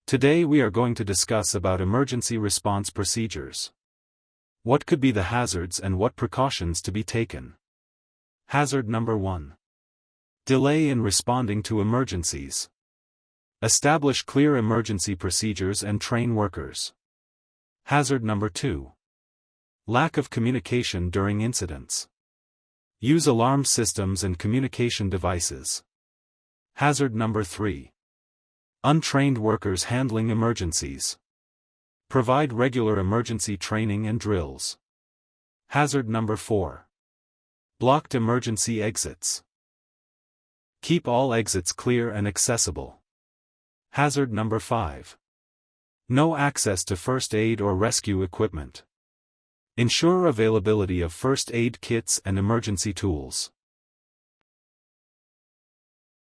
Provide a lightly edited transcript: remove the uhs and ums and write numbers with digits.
Today we are going to discuss about emergency response procedures. What could be the hazards and what precautions to be taken? Hazard number 1. Delay in responding to emergencies. Establish clear emergency procedures and train workers. Hazard number 2. Lack of communication during incidents. Use alarm systems and communication devices. Hazard number 3. Untrained workers handling emergencies. Provide regular emergency training and drills. Hazard number 4. Blocked emergency exits. Keep all exits clear and accessible. Hazard number 5. No access to first aid or rescue equipment. Ensure availability of first aid kits and emergency tools.